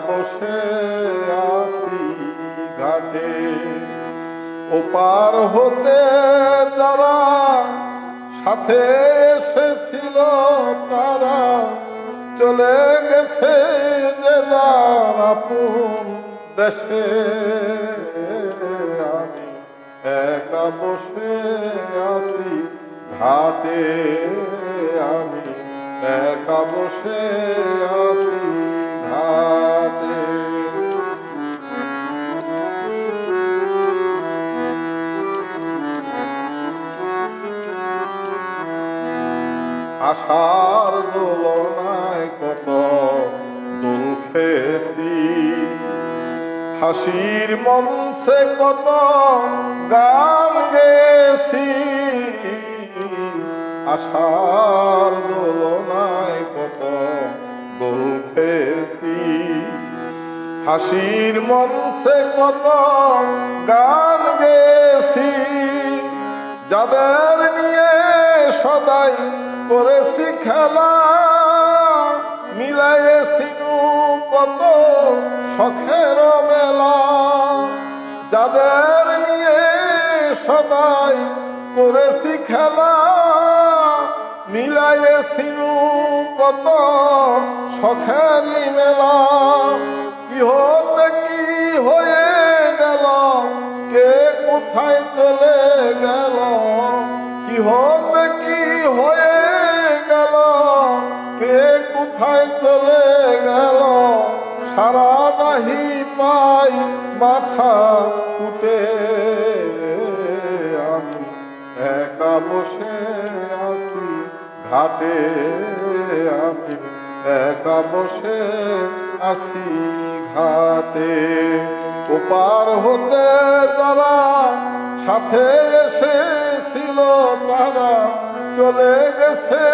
বসে আছি ঘাটে। ওপার হতে যারা সাথে এসেছিল তারা চলে গেছে যে যার আপন দেশে। আমি একা বসে আছি ঘাটে, আমি একা বসে আছি ঘাটে। আশার দোলনায় কত দোল খেয়েছি, হাসির মঞ্চে কত গান গেছি। আশার দোলনায় কত দোল খেয়েছি, হাসির মঞ্চে কত গান গেছি। যাদের নিয়ে সদাই করেছি খেলা, মিলাইছি কত শখের মেলা। যাদের নিয়ে সদাই করেছি খেলা, মিলাইছি কত শখেরই মেলা। কি হতে কি হয়ে গেল, কে কোথায় চলে গেল। কি হতে কি হয়ে গেল, কে কোথায় চলে গেল। সারা নাহি পাই মাথা উঠে, আমি একা বসে আছি ঘাটে। আমি একা বসে আছি ঘাটে। ওপার হতে যারা সাথে এসেছিল তারা চলে গেছে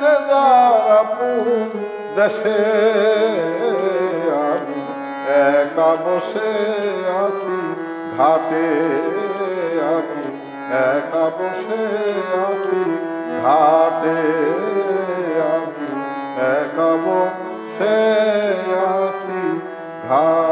যে যার আপন দেশে। আমি একা বসে আছি ঘাটে, আমি একা বসে আছি ঘাটে। আমি একা বসে আছি ঘাটে।